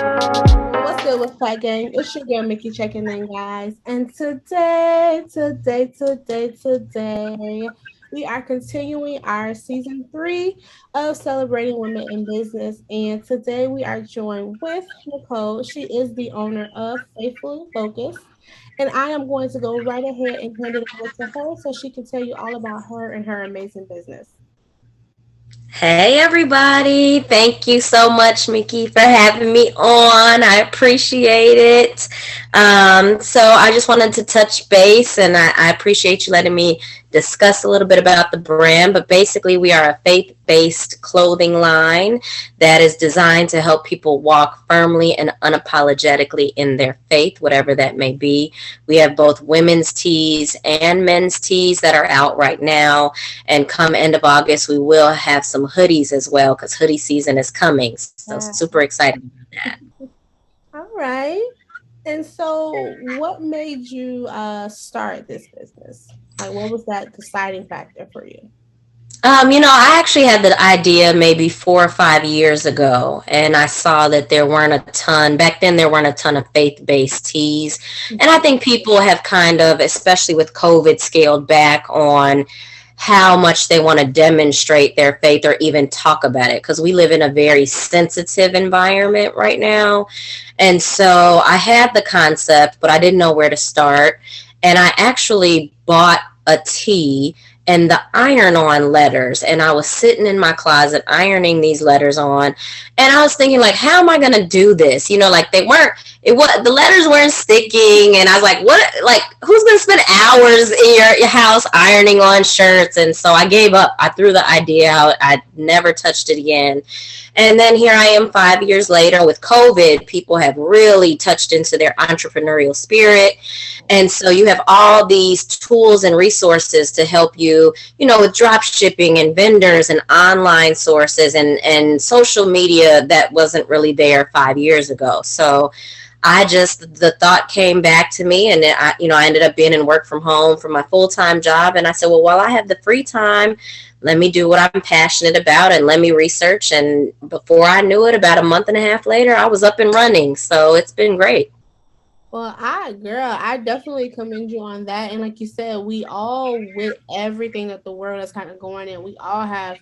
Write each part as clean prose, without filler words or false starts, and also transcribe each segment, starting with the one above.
What's good with Fat Gang? It's your girl Mikki checking in, guys. And today, we are continuing our season 3 of Celebrating Women in Business. And today we are joined with Nicole. She is the owner of Faithfully Focused. And I am going to go right ahead and hand it over to her so she can tell you all about her and her amazing business. Hey everybody, thank you so much, Mikki, for having me on. I appreciate it. So I just wanted to touch base, and I appreciate you letting me discuss a little bit about the brand. But basically, we are a faith-based clothing line that is designed to help people walk firmly and unapologetically in their faith, whatever that may be. We have both women's tees and men's tees that are out right now. And come end of August, we will have some hoodies as well because hoodie season is coming. So Yeah. super excited about that. All right. And so, what made you start this business? Like, what was that deciding factor for you? I actually had the idea maybe 4 or 5 years ago, and I saw that there weren't a ton, back then, there weren't a ton of faith based teas. And I Mhm. think people have kind of, especially with COVID, scaled back on how much they want to demonstrate their faith or even talk about it because we live in a very sensitive environment right now. And so I had the concept, but I didn't know where to start. And I actually bought a tea and the iron on letters, and I was sitting in my closet ironing these letters on, and I was thinking, like, how am I going to do this? Like, they weren't, it was, the letters weren't sticking, and I was like, what, like, who's going to spend hours in your house ironing on shirts? And so I gave up. I threw the idea out. I never touched it again. And then here I am 5 years later with COVID. People have really touched into their entrepreneurial spirit. And so you have all these tools and resources to help you, with drop shipping and vendors and online sources and social media that wasn't really there 5 years ago. So the thought came back to me, and I ended up being in work from home for my full-time job. And I said, well, while I have the free time, let me do what I'm passionate about and let me research. And before I knew it, about a month and a half later, I was up and running. So it's been great. Well, I definitely commend you on that. And like you said, we all, with everything that the world is kind of going in, we all have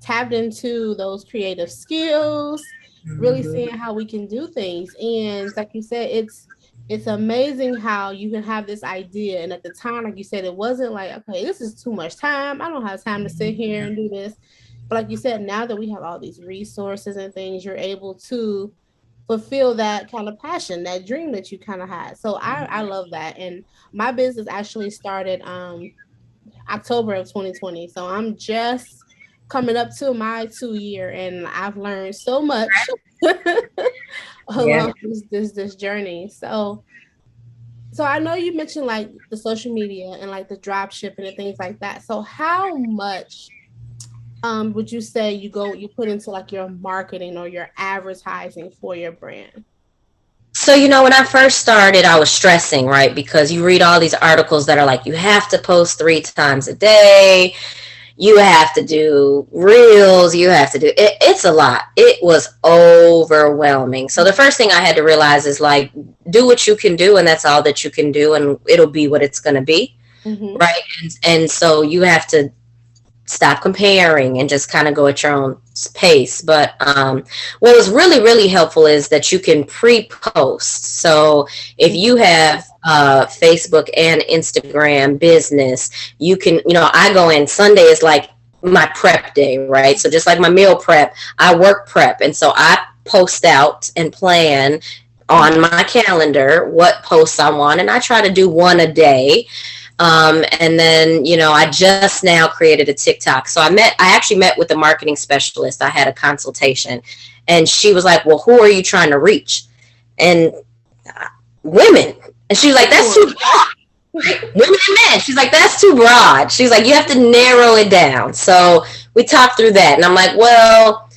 tapped into those creative skills, really seeing how we can do things. And like you said, it's amazing how you can have this idea. And at the time, like you said, it wasn't like, okay, this is too much time. I don't have time to sit here and do this. But like you said, now that we have all these resources and things, you're able to fulfill that kind of passion, that dream that you kind of had. So I love that. And my business actually started October of 2020. So I'm just coming up to my 2 year, and I've learned so much Yeah. along this journey. So I know you mentioned like the social media and like the drop shipping and things like that. So how much would you say you put into like your marketing or your advertising for your brand? So, when I first started, I was stressing, right? Because you read all these articles that are like, you have to post 3 times a day, you have to do reels, you have to do it. It's a lot. It was overwhelming. So the first thing I had to realize is, like, do what you can do, and that's all that you can do, and it'll be what it's going to be, Mm-hmm. right? And so you have to stop comparing and just kind of go at your own pace. But what was really, really helpful is that you can pre-post. So if you have Facebook and Instagram business, you can, I go in, Sunday is like my prep day, right? So just like my meal prep, I work prep. And so I post out and plan on my calendar what posts I want, and I try to do one a day. And then, I just now created a TikTok. So I actually met with a marketing specialist. I had a consultation, and she was like, well, who are you trying to reach? And women. And she was like, that's too broad. Women and men. She's like, that's too broad. She's like, you have to narrow it down. So we talked through that. And I'm like, well,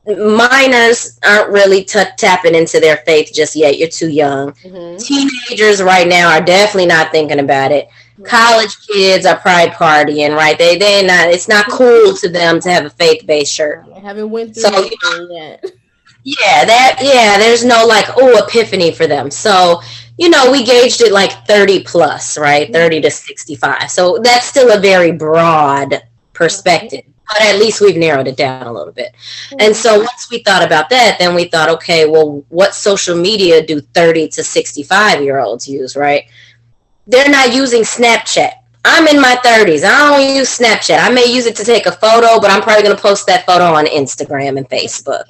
minors aren't really tapping into their faith just yet. You're too young. Mm-hmm. Teenagers right now are definitely not thinking about it. Right. College kids are pride partying, right? They not. It's not cool to them to have a faith based shirt. I haven't went So through anything yet. There's no like, oh, epiphany for them. So, we gauged it like 30 plus, right? 30 to 65. So that's still a very broad Right. perspective. But at least we've narrowed it down a little bit. And Mhm. so once we thought about that, then we thought, okay, well, what social media do 30 to 65-year-olds use, right? They're not using Snapchat. I'm in my 30s. I don't use Snapchat. I may use it to take a photo, but I'm probably going to post that photo on Instagram and Facebook.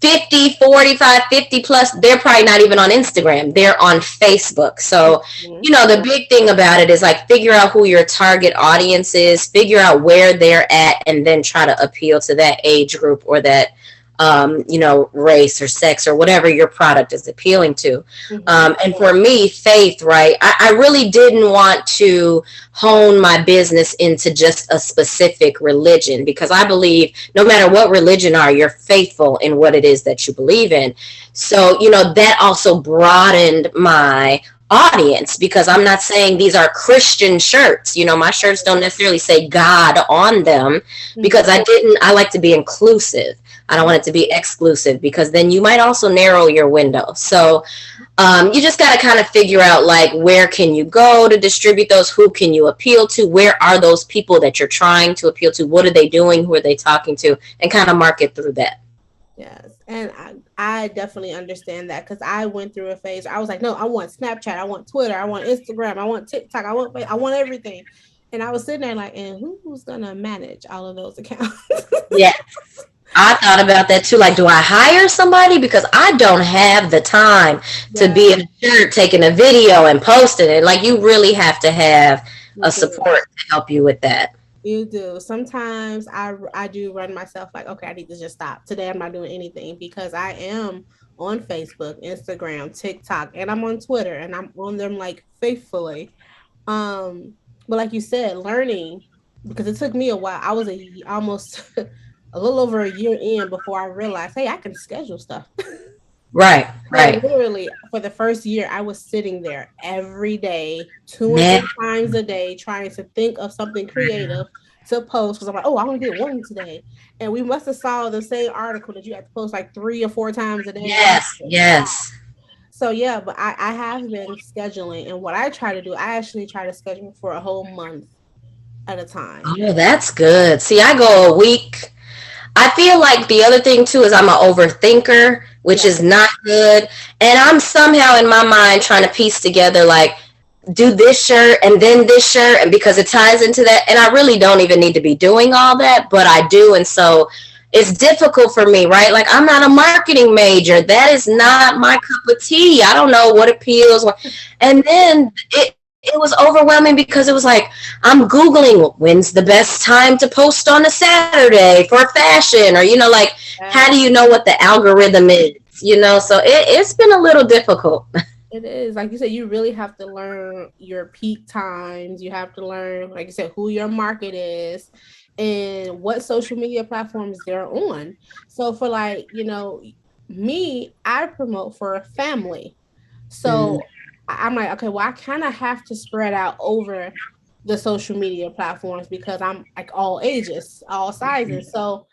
50, 45, 50 plus, they're probably not even on Instagram. They're on Facebook. So, Mhm. the big thing about it is like figure out who your target audience is, figure out where they're at, and then try to appeal to that age group or that, race or sex or whatever your product is appealing to. Mhm. And for me, faith, right? I really didn't want to hone my business into just a specific religion because I believe no matter what religion are, you're faithful in what it is that you believe in. So, that also broadened my audience because I'm not saying these are Christian shirts. My shirts don't necessarily say God on them because Mhm. I like to be inclusive. I don't want it to be exclusive because then you might also narrow your window. So you just got to kind of figure out like where can you go to distribute those, who can you appeal to, where are those people that you're trying to appeal to, what are they doing, who are they talking to, and kind of market through that. Yes, and I definitely understand that because I went through a phase. I was like, no, I want Snapchat, I want Twitter, I want Instagram, I want TikTok, I want everything. And I was sitting there like, and who's gonna manage all of those accounts? Yeah, I thought about that too. Like, do I hire somebody? Because I don't have the time to Yeah, be in a shirt taking a video and posting it. Like, you really have to have you a do. support to help you with that. You do. Sometimes I do run myself like, okay, I need to just stop. Today I'm not doing anything because I am on Facebook, Instagram, TikTok, and I'm on Twitter and I'm on them like faithfully. Um, but like you said, learning because it took me a while. I was almost a little over a year in before I realized, hey, I can schedule stuff. Right, So right. literally for the first year, I was sitting there every day, two or Man, three times a day, trying to think of something creative to post because I'm like, oh, I only did one today. And we must have saw the same article that you have to post like 3 or 4 times a day. And I'm yes, like, stop. yes. So yeah, but I have been scheduling, and what I try to do, I actually try to schedule for a whole month at a time. Oh, that's good. See, I go a week. I feel like the other thing too is I'm an overthinker, which Yeah. is not good. And I'm somehow in my mind trying to piece together like do this shirt and then this shirt and because it ties into that. And I really don't even need to be doing all that, but I do. And so it's difficult for me, right? Like I'm not a marketing major. That is not my cup of tea. I don't know what appeals. And then it was overwhelming because it was like I'm googling when's the best time to post on a Saturday for fashion, or like how Yeah. do you know what the algorithm is? So it's been a little difficult. It is. Like you said, you really have to learn your peak times. You have to learn, like you said, who your market is and what social media platforms they're on. So for like, me, I promote for a family. Mm, So I'm like, okay, well, I kind of have to spread out over the social media platforms because I'm like all ages, all sizes. So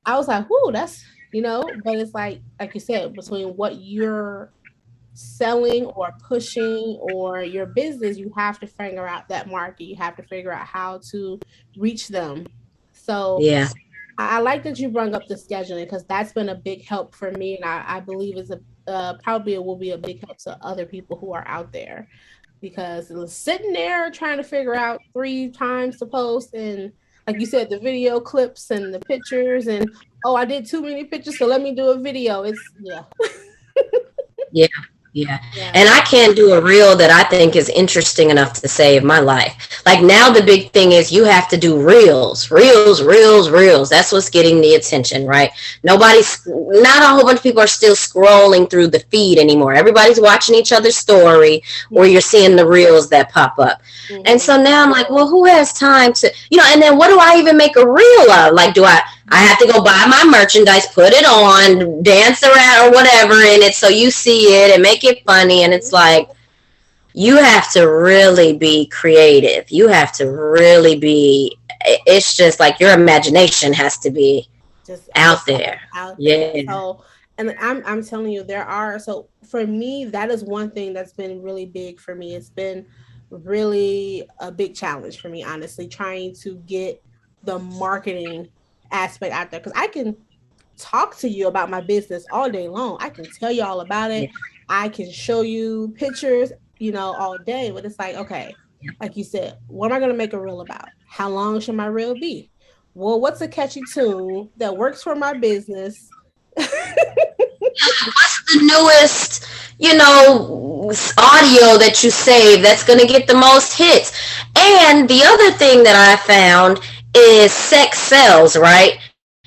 I was like, whoo, but it's like you said, between what you're selling or pushing or your business, you have to figure out that market. You have to figure out how to reach them. So yeah. I like that you brought up the scheduling because that's been a big help for me, and I believe is a probably it will be a big help to other people who are out there because sitting there trying to figure out 3 times to post and like you said, the video clips and the pictures and oh, I did too many pictures, so let me do a video. It's yeah, Yeah, yeah. yeah. And I can't do a reel that I think is interesting enough to save my life. Like now the big thing is you have to do reels, reels, reels, reels. That's what's getting the attention, right? Not a whole bunch of people are still scrolling through the feed anymore. Everybody's watching each other's story or you're seeing the reels that pop up. And Mm-hmm. so now I'm like, well, who has time to, and then what do I even make a reel of? Like, I have to go buy my merchandise, put it on, dance around or whatever in it so you see it and make it funny. And it's like, you have to really be creative. You have to really be, it's just like your imagination has to be just out there. out there. Yeah. So, and I'm telling you, there are, so for me, that is one thing that's been really big for me. It's been really a big challenge for me, honestly, trying to get the marketing aspect out there. Because I can talk to you about my business all day long. I can tell you all about Yeah. it. I can show you pictures, all day. But it's like, okay, like you said, what am I going to make a reel about? How long should my reel be? Well, what's a catchy tune that works for my business? What's the newest, audio that you save that's going to get the most hits? And the other thing that I found is sex sells, right?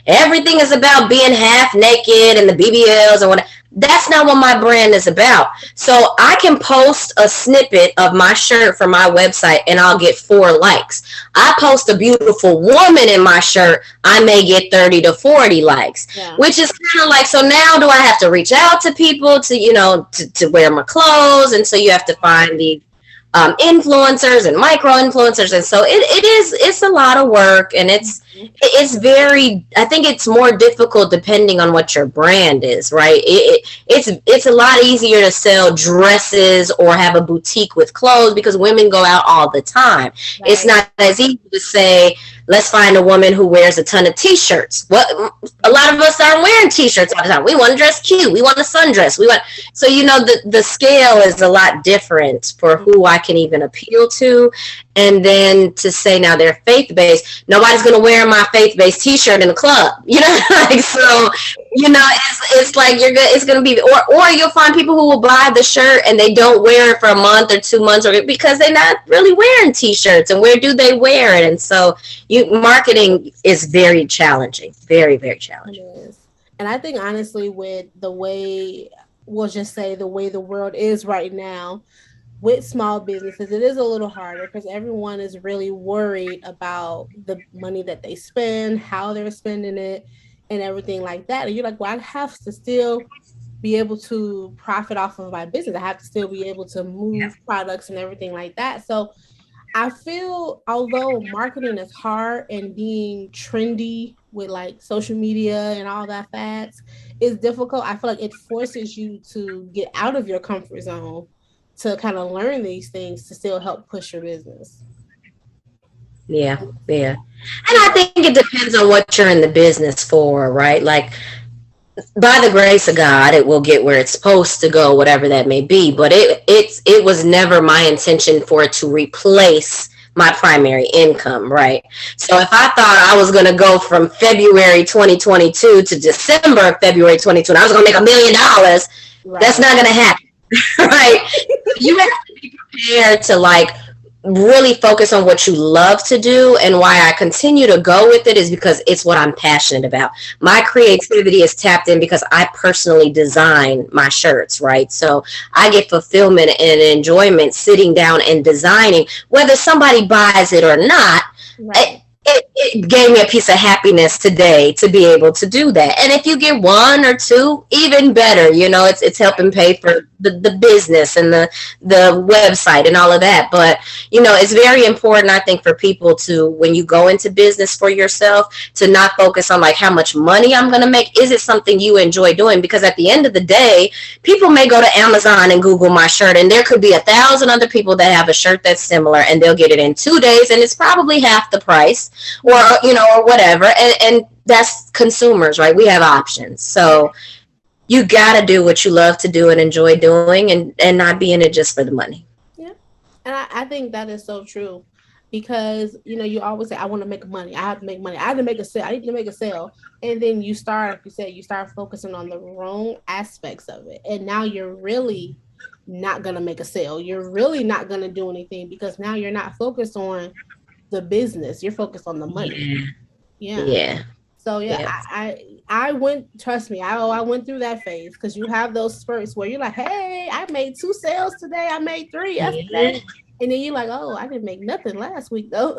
Everything is about being half naked and the BBLs and what. That's not what my brand is about. So I can post a snippet of my shirt from my website and I'll get 4 likes. I post a beautiful woman in my shirt, I may get 30 to 40 likes, Yeah. which is kind of like, so now do I have to reach out to people to, to wear my clothes? And so you have to find the influencers and micro influencers, and so it's a lot of work, and it's very, I think it's more difficult depending on what your brand is, right? It's a lot easier to sell dresses or have a boutique with clothes because women go out all the time. Right. It's not as easy to say, let's find a woman who wears a ton of t-shirts. What, a lot of us aren't wearing t-shirts all the time. We want to dress cute. We want a sundress. So the scale is a lot different for who I can even appeal to. And then to say now they're faith-based, nobody's going to wear my faith-based t-shirt in the club, so, it's like it's going to be, or you'll find people who will buy the shirt and they don't wear it for a month or 2 months, or because they're not really wearing t-shirts, and where do they wear it? And so marketing is very challenging, very, very challenging. It is. And I think honestly, with the way, we'll just say the way the world is right now, with small businesses, it is a little harder because everyone is really worried about the money that they spend, how they're spending it, and everything like that. And you're like, well, I have to still be able to profit off of my business. I have to still be able to move products and everything like that. So I feel, although marketing is hard and being trendy with like social media and all that fads is difficult, I feel like it forces you to get out of your comfort zone to kind of learn these things to still help push your business. Yeah, yeah. And I think it depends on what you're in the business for, right? Like, by the grace of God, it will get where it's supposed to go, whatever that may be. But it was never my intention for it to replace my primary income, right? So if I thought I was going to go from February 2022 to December February 2022, I was going to make $1 million, right, that's not going to happen. Right? You have to be prepared to really focus on what you love to do. And why I continue to go with it is because it's what I'm passionate about. My creativity is tapped in because I personally design my shirts, right? So I get fulfillment and enjoyment sitting down and designing, whether somebody buys it or not. Right. It gave me a piece of happiness today to be able to do that. And if you get 1 or 2, even better. It's helping pay for the business and the website and all of that. But it's very important, I think, for people to, when you go into business for yourself, to not focus on how much money I'm going to make. Is it something you enjoy doing? Because at the end of the day, people may go to Amazon and Google my shirt, and there could be 1,000 other people that have a shirt that's similar, and they'll get it in 2 days, and it's probably half the price, or whatever. And that's consumers, right? We have options. So you got to do what you love to do and enjoy doing, and not be in it just for the money. Yeah. And I think that is so true, because, you always say, I want to make money. I have to make money. I have to make a sale. I need to make a sale. And then you start, like you said, you start focusing on the wrong aspects of it. And now you're really not going to make a sale. You're really not going to do anything, because now you're not focused on the business. You're focused on the money. Yeah. So I went, trust me, I went through that phase, because you have those spurts where you're like, hey, I made 2 sales today. I made 3 yesterday. And then you're like, oh, I didn't make nothing last week though,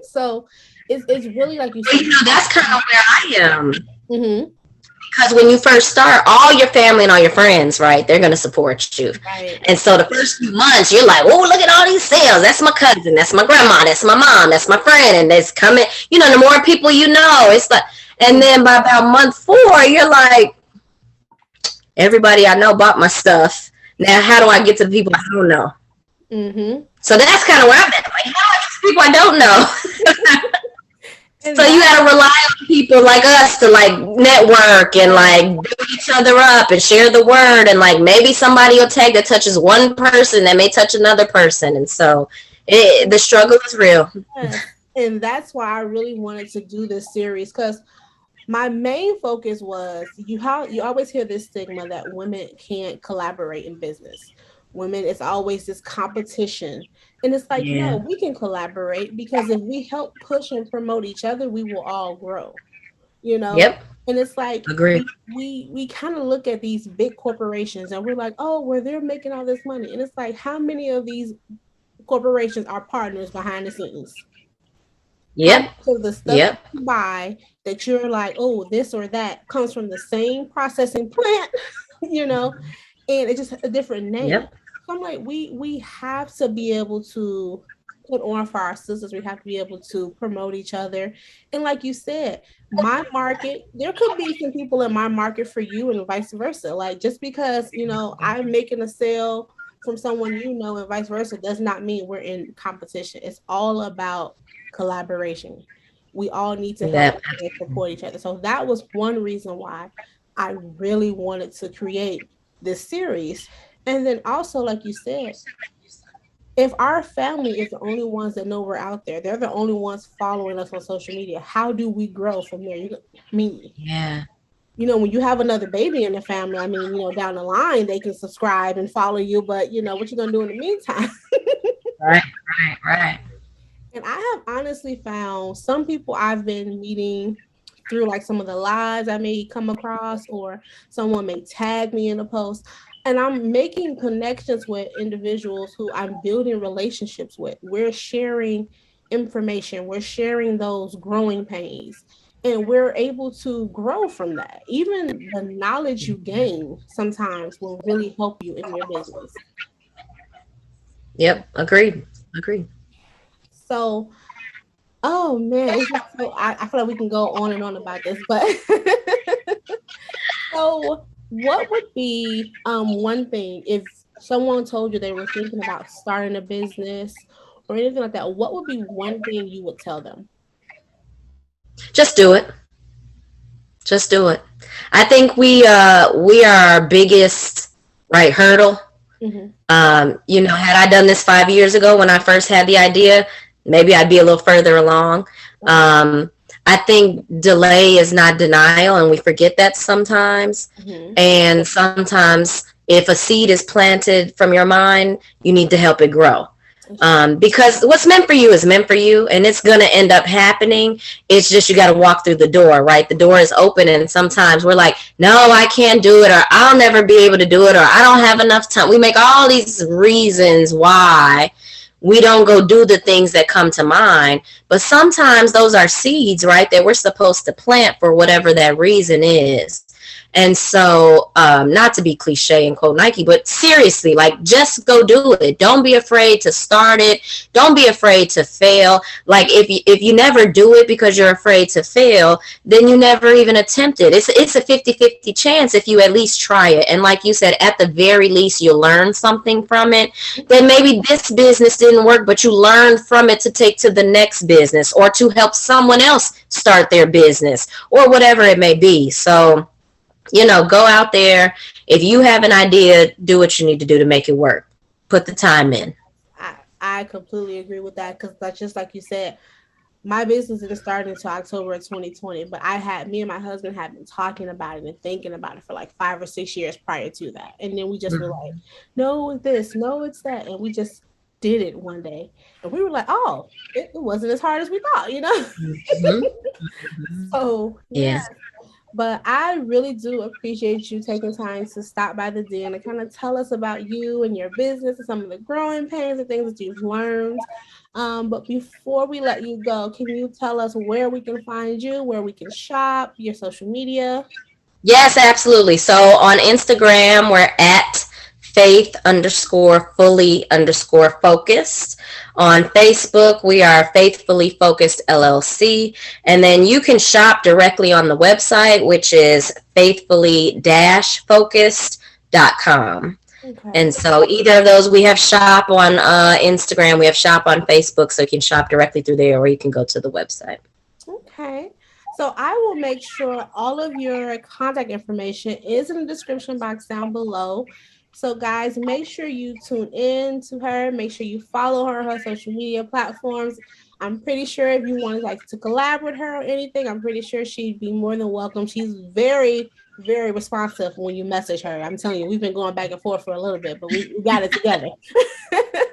So it's really like you said. That's kind of where I am. Mm-hmm. Because when you first start, all your family and all your friends, right, they're going to support you. Right. And so the first few months, you're like, oh, look at all these sales. That's my cousin. That's my grandma. That's my mom. That's my friend. And that's coming. The more people it's like, And then by about month 4, you're like, everybody I know bought my stuff. Now, how do I get to the people I don't know? Mm-hmm. So that's kind of where I'm at. Like, how do I get to people I don't know? And So you that, gotta rely on people like us to like network and like build each other up and share the word, and like maybe somebody will tag that touches one person that may touch another person, and so the struggle is real. yes. And that's why I really wanted to do this series, because my main focus was you always hear this stigma that women can't collaborate in business. Women, it's always this competition. And it's like, no, Yeah. we can collaborate, because if we help push and promote each other, we will all grow, you know? Yep. And it's like Agree. we kind of look at these big corporations and we're like, oh, well, they're making all this money. And it's like, how many of these corporations are partners behind the scenes? How Yep. much of the stuff that Yep. you buy that you're like, oh, this or that comes from the same processing plant, you know, and it's just a different name. Yep. So I'm like, we have to be able to put on for our sisters. We have to be able to promote each other. And like you said, my market, there could be some people in my market for you and vice versa. Like, just because, I'm making a sale from someone, and vice versa, does not mean we're in competition. It's all about collaboration. We all need to help Yep. each other, support each other. So that was one reason why I really wanted to create this series. And then also, like you said, if our family is the only ones that know we're out there, they're the only ones following us on social media, how do we grow from there? I mean, Yeah. when you have another baby in the family, I mean, down the line, they can subscribe and follow you, but what you gonna do in the meantime? Right. Right. Right. And I have honestly found some people I've been meeting through like some of the lives I may come across, or someone may tag me in a post. And I'm making connections with individuals who I'm building relationships with. We're sharing information, we're sharing those growing pains, and we're able to grow from that. Even the knowledge you gain sometimes will really help you in your business. Yep. Agreed. Agreed. So, oh man, it's just so I feel like we can go on and on about this, but so what would be one thing if someone told you they were thinking about starting a business or anything like that, what would be one thing you would tell them? Just do it. Just do it. I think we are our biggest right hurdle. Mm-hmm. Had I done this 5 years ago when I first had the idea, maybe I'd be a little further along. Okay. I think delay is not denial, and we forget that sometimes. Mm-hmm. And sometimes, if a seed is planted from your mind, you need to help it grow. That's true. Because what's meant for you is meant for you, and it's going to end up happening. It's just you got to walk through the door, right? The door is open, and sometimes we're like, no, I can't do it, or I'll never be able to do it, or I don't have enough time. We make all these reasons why we don't go do the things that come to mind. But sometimes those are seeds, right, that we're supposed to plant for whatever that reason is. And so, not to be cliche and quote Nike, but seriously, like, just go do it. Don't be afraid to start it. Don't be afraid to fail. Like, if you never do it because you're afraid to fail, then you never even attempt it. It's a 50-50 chance if you at least try it. And like you said, at the very least, you'll learn something from it. Then maybe this business didn't work, but you learned from it to take to the next business, or to help someone else start their business, or whatever it may be. So, go out there. If you have an idea, do what you need to do to make it work. Put the time in. I completely agree with that, because that's just like you said, my business didn't start until October of 2020, but me and my husband had been talking about it and thinking about it for like 5 or 6 years prior to that. And then we just were like, no, it's this, no, it's that. And we just did it one day. And we were like, oh, it wasn't as hard as we thought. Mm-hmm. So, yeah. Yes. But I really do appreciate you taking time to stop by the den and kind of tell us about you and your business and some of the growing pains and things that you've learned. But before we let you go, can you tell us where we can find you, where we can shop, your social media? Yes, absolutely. So on Instagram, we're at faith_fully_focused. On Facebook, we are Faithfully Focused LLC. And then you can shop directly on the website, which is faithfully-focused.com. Okay. And so either of those, we have shop on Instagram, we have shop on Facebook, so you can shop directly through there, or you can go to the website. Okay. So I will make sure all of your contact information is in the description box down below. So guys, make sure you tune in to her. Make sure you follow her social media platforms. I'm pretty sure if you wanted like to collab with her or anything, I'm pretty sure she'd be more than welcome. She's very, very responsive when you message her. I'm telling you, we've been going back and forth for a little bit, but we got it together.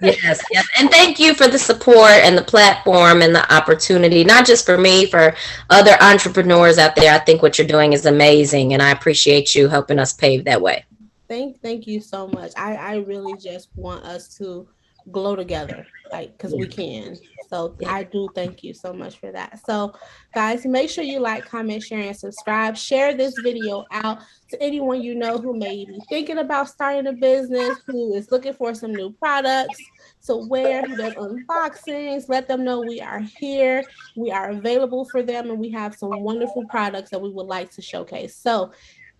Yes, yes. And thank you for the support and the platform and the opportunity, not just for me, for other entrepreneurs out there. I think what you're doing is amazing, and I appreciate you helping us pave that way. Thank you so much. I really just want us to glow together, like because Yeah, we can. So yeah. I do thank you so much for that. So guys, make sure you like, comment, share, and subscribe. Share this video out to anyone you know who may be thinking about starting a business, who is looking for some new products to wear, who does unboxings. Let them know we are here, we are available for them, and we have some wonderful products that we would like to showcase. So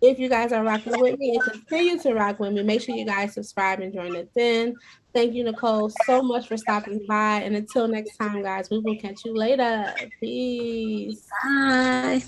if you guys are rocking with me and continue to rock with me, make sure you guys subscribe and join the den. Thank you, Nicole, so much for stopping by. And until next time, guys, we will catch you later. Peace. Bye.